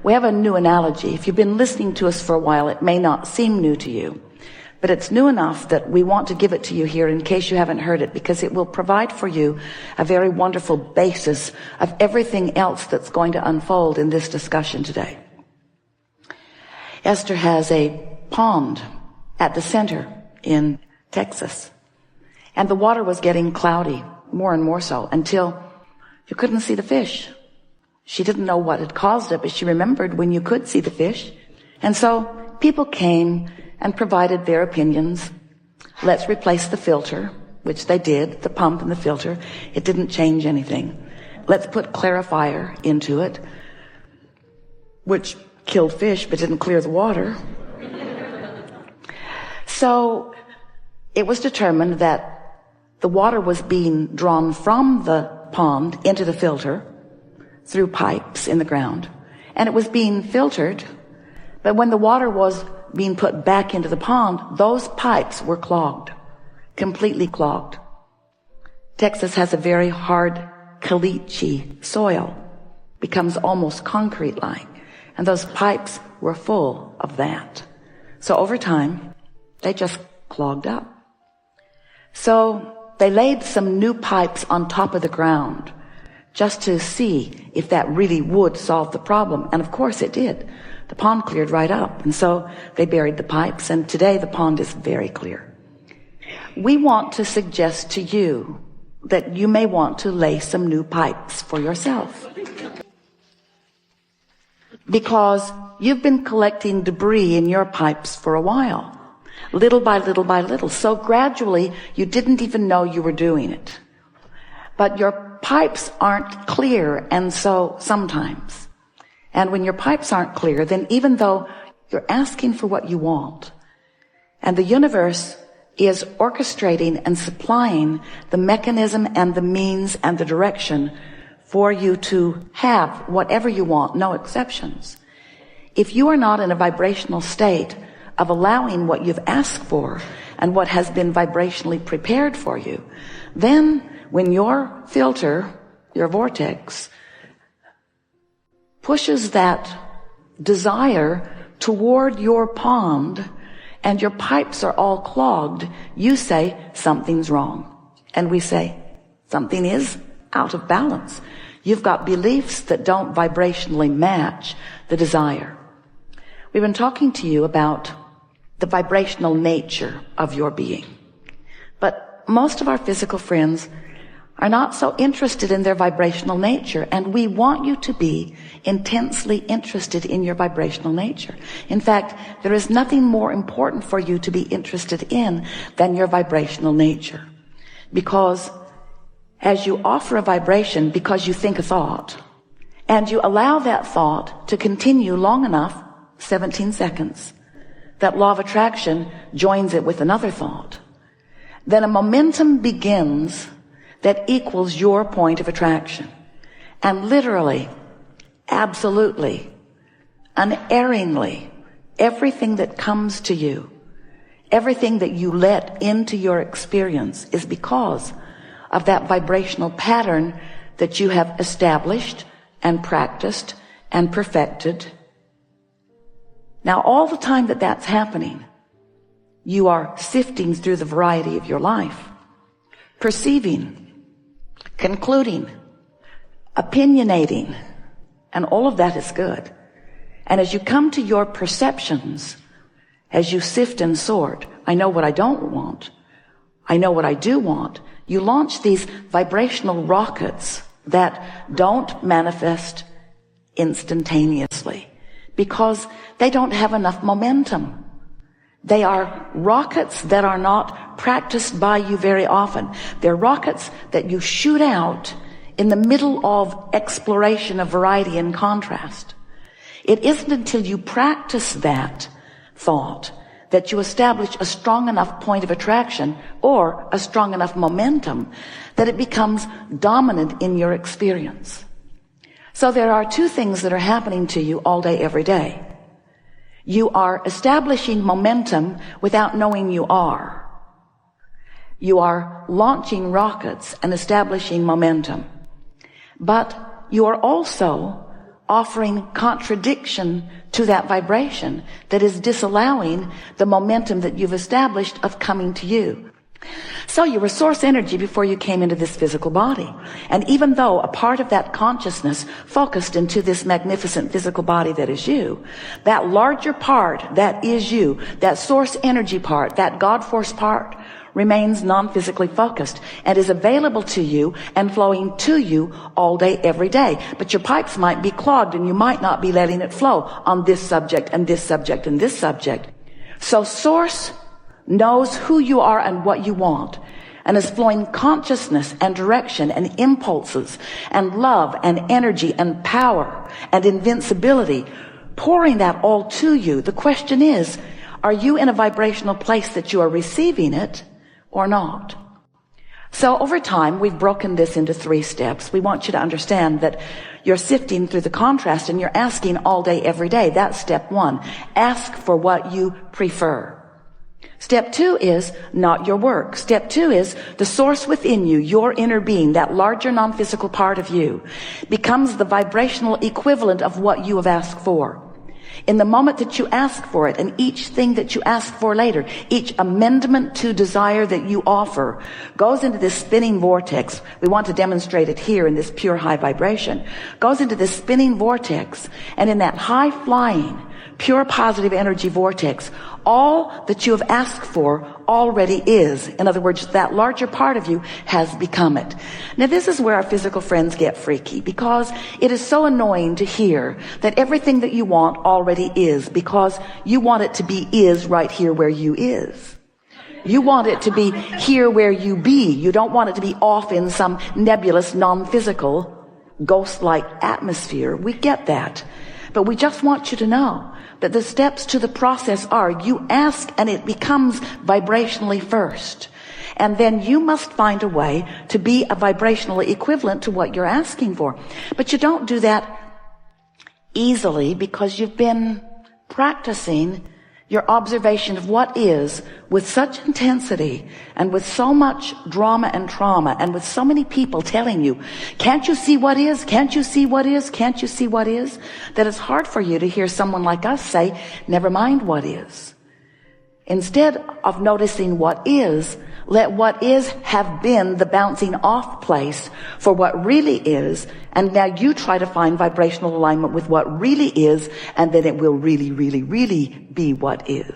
We have a new analogy. If you've been listening to us for a while, it may not seem new to you, but it's new enough that we want to give it to you here in case you haven't heard it, because it will provide for you a very wonderful basis of everything else that's going to unfold in this discussion today. Esther has a pond at the center in Texas, and the water was getting cloudy, more and more so, until you couldn't see the fish. She didn't know what had caused it, but she remembered when you could see the fish. And so people came and provided their opinions. Let's replace the filter, which they did, the pump and the filter. It didn't change anything. Let's put clarifier into it, which killed fish but didn't clear the water. So it was determined that the water was being drawn from the pond into the filter through pipes in the ground, and it was being filtered, but when the water was being put back into the pond, those pipes were clogged, completely clogged. Texas has a very hard caliche soil, becomes almost concrete-like, and those pipes were full of that. So over time, they just clogged up. So they laid some new pipes on top of the ground just to see if that really would solve the problem. And of course it did. The pond cleared right up. And so they buried the pipes, and today the pond is very clear. We want to suggest to you that you may want to lay some new pipes for yourself, because you've been collecting debris in your pipes for a while, little by little by little. So gradually you didn't even know you were doing it. But your pipes aren't clear, and so sometimes. And when your pipes aren't clear, then even though you're asking for what you want, and the universe is orchestrating and supplying the mechanism and the means and the direction for you to have whatever you want, no exceptions. If you are not in a vibrational state of allowing what you've asked for and what has been vibrationally prepared for you, then when your filter, your vortex, pushes that desire toward your pond and your pipes are all clogged, you say something's wrong. And we say something is out of balance. You've got beliefs that don't vibrationally match the desire. We've been talking to you about the vibrational nature of your being. But most of our physical friends are not so interested in their vibrational nature, and we want you to be intensely interested in your vibrational nature. In fact, there is nothing more important for you to be interested in than your vibrational nature. Because as you offer a vibration, because you think a thought, and you allow that thought to continue long enough, 17 seconds, that law of attraction joins it with another thought, then a momentum begins that equals your point of attraction. And literally, absolutely, unerringly, everything that comes to you, everything that you let into your experience is because of that vibrational pattern that you have established and practiced and perfected. Now, all the time that that's happening, you are sifting through the variety of your life, perceiving, concluding, opinionating, and all of that is good. And as you come to your perceptions, as you sift and sort, I know what I don't want, I know what I do want, you launch these vibrational rockets that don't manifest instantaneously because they don't have enough momentum. They are rockets that are not practiced by you very often. They're rockets that you shoot out in the middle of exploration of variety and contrast. It isn't until you practice that thought that you establish a strong enough point of attraction or a strong enough momentum that it becomes dominant in your experience. So there are two things that are happening to you all day, every day. You are establishing momentum without knowing you are. You are launching rockets and establishing momentum. But you are also offering contradiction to that vibration that is disallowing the momentum that you've established of coming to you. So you were source energy before you came into this physical body. And even though a part of that consciousness focused into this magnificent physical body that is you, that larger part that is you, that source energy part, that God force part, remains non-physically focused and is available to you and flowing to you all day, every day. But your pipes might be clogged and you might not be letting it flow on this subject and this subject and this subject. So source knows who you are and what you want, and is flowing consciousness and direction and impulses and love and energy and power and invincibility, pouring that all to you. The question is, are you in a vibrational place that you are receiving it or not? So over time, we've broken this into 3 steps. We want you to understand that you're sifting through the contrast and you're asking all day, every day. That's step 1. Ask for what you prefer. Step 2 is not your work. Step 2 is the source within you, your inner being, that larger non-physical part of you, becomes the vibrational equivalent of what you have asked for. In the moment that you ask for it, and each thing that you ask for later, each amendment to desire that you offer goes into this spinning vortex. We want to demonstrate it here in this pure high vibration. Goes into this spinning vortex, and in that high flying, pure positive energy vortex, all that you have asked for already is. In other words, that larger part of you has become it. Now this is where our physical friends get freaky, because it is so annoying to hear that everything that you want already is, because you want it to be is right here where you is. You want it to be here where you be. You don't want it to be off in some nebulous, non-physical, ghost-like atmosphere. We get that. But we just want you to know that the steps to the process are you ask and it becomes vibrationally first. And then you must find a way to be a vibrational equivalent to what you're asking for. But you don't do that easily because you've been practicing your observation of what is with such intensity and with so much drama and trauma and with so many people telling you, can't you see what is? Can't you see what is? Can't you see what is? That it's hard for you to hear someone like us say, never mind what is. Instead of noticing what is, let what is have been the bouncing off place for what really is, and now you try to find vibrational alignment with what really is, and then it will really, really, really be what is.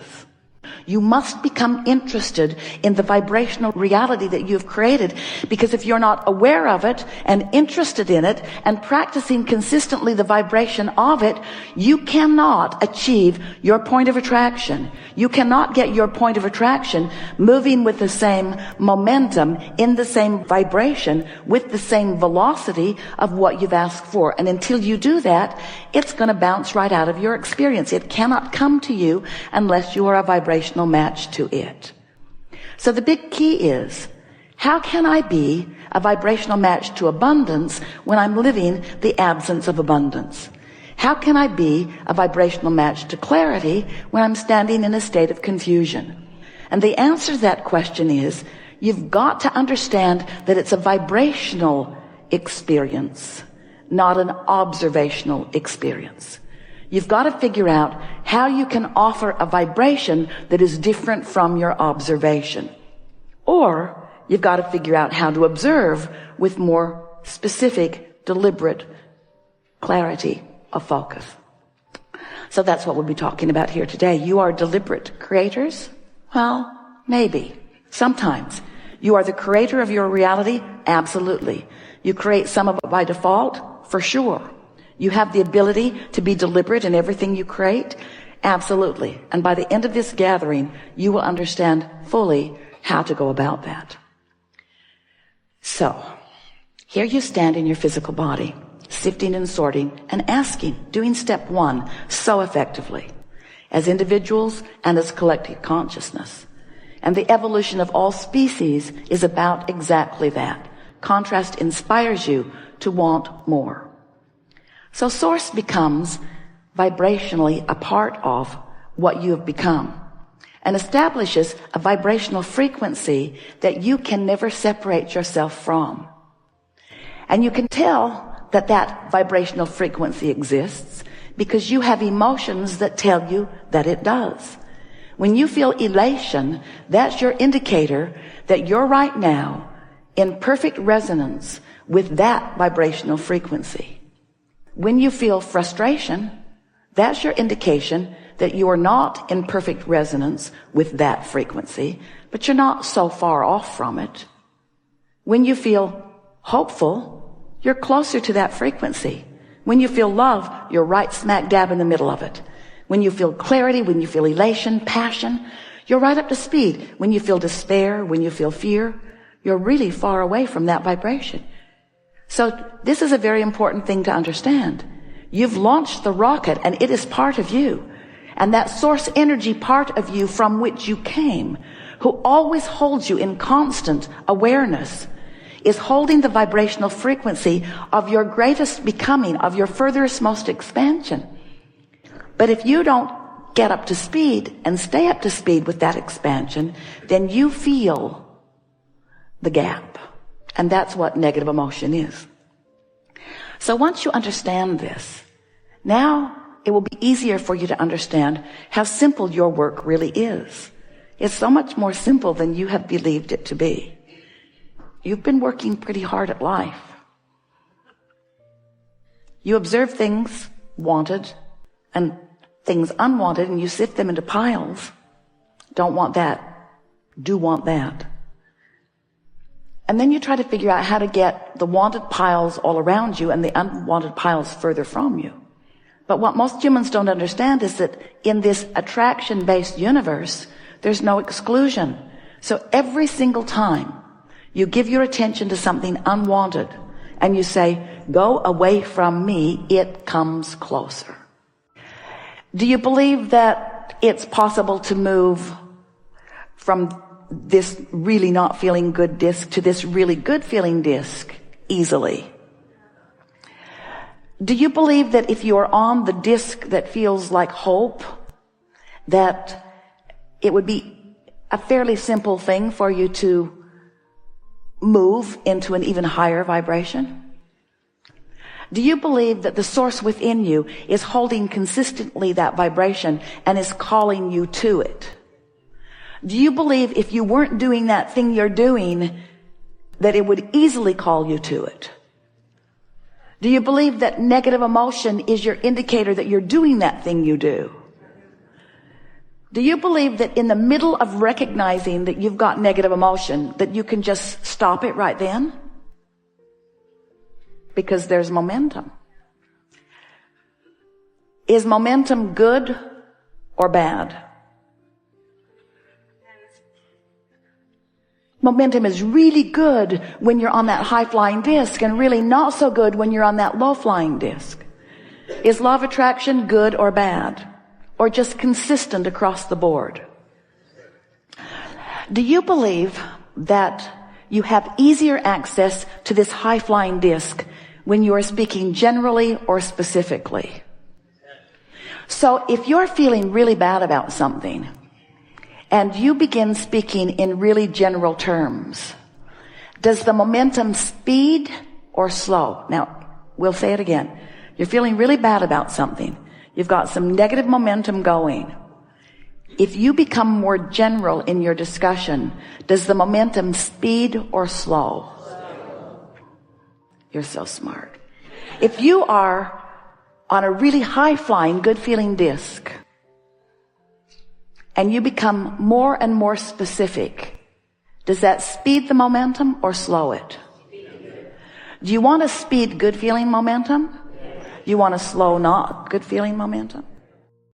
You must become interested in the vibrational reality that you've created, because if you're not aware of it and interested in it and practicing consistently the vibration of it, you cannot achieve your point of attraction. You cannot get your point of attraction moving with the same momentum, in the same vibration, with the same velocity of what you've asked for. And until you do that, it's going to bounce right out of your experience. It cannot come to you unless you are a vibrational match to it. So the big key is, how can I be a vibrational match to abundance when I'm living the absence of abundance? How can I be a vibrational match to clarity when I'm standing in a state of confusion? And the answer to that question is, you've got to understand that it's a vibrational experience, not an observational experience. You've got to figure out how you can offer a vibration that is different from your observation. Or you've got to figure out how to observe with more specific, deliberate clarity of focus. So that's what we'll be talking about here today. You are deliberate creators? Well, maybe. Sometimes. You are the creator of your reality? Absolutely. You create some of it by default? For sure. You have the ability to be deliberate in everything you create? Absolutely. And by the end of this gathering, you will understand fully how to go about that. So, here you stand in your physical body, sifting and sorting and asking, doing step 1 so effectively, as individuals and as collective consciousness. And the evolution of all species is about exactly that. Contrast inspires you to want more. So source becomes vibrationally a part of what you have become, and establishes a vibrational frequency that you can never separate yourself from. And you can tell that that vibrational frequency exists because you have emotions that tell you that it does. When you feel elation, that's your indicator that you're right now in perfect resonance with that vibrational frequency. When you feel frustration, that's your indication that you are not in perfect resonance with that frequency, but you're not so far off from it. When you feel hopeful, you're closer to that frequency. When you feel love, you're right smack dab in the middle of it. When you feel clarity, when you feel elation, passion, you're right up to speed. When you feel despair, when you feel fear, you're really far away from that vibration. So this is a very important thing to understand. You've launched the rocket and it is part of you. And that source energy part of you from which you came, who always holds you in constant awareness, is holding the vibrational frequency of your greatest becoming, of your furthest most expansion. But if you don't get up to speed and stay up to speed with that expansion, then you feel the gap. And that's what negative emotion is. So once you understand this, now it will be easier for you to understand how simple your work really is. It's so much more simple than you have believed it to be. You've been working pretty hard at life. You observe things wanted and things unwanted, and you sift them into piles. Don't want that. Do want that. And then you try to figure out how to get the wanted piles all around you and the unwanted piles further from you. But what most humans don't understand is that in this attraction-based universe, there's no exclusion. So every single time you give your attention to something unwanted and you say, go away from me, it comes closer. Do you believe that it's possible to move from this really not feeling good disc to this really good feeling disc easily? Do you believe that if you are on the disc that feels like hope, that it would be a fairly simple thing for you to move into an even higher vibration? Do you believe that the source within you is holding consistently that vibration and is calling you to it? Do you believe if you weren't doing that thing you're doing, that it would easily call you to it? Do you believe that negative emotion is your indicator that you're doing that thing you do? Do you believe that in the middle of recognizing that you've got negative emotion, that you can just stop it right then? Because there's momentum. Is momentum good or bad? Momentum is really good when you're on that high-flying disc and really not so good when you're on that low-flying disc. Is law of attraction good or bad? Or just consistent across the board? Do you believe that you have easier access to this high-flying disc when you are speaking generally or specifically? So if you're feeling really bad about something, and you begin speaking in really general terms, does the momentum speed or slow? Now, we'll say it again. You're feeling really bad about something. You've got some negative momentum going. If you become more general in your discussion, does the momentum speed or slow? You're so smart. If you are on a really high-flying, good-feeling disc, and you become more and more specific, does that speed the momentum or slow it? Do you want to speed good feeling momentum? Do you want to slow not good feeling momentum?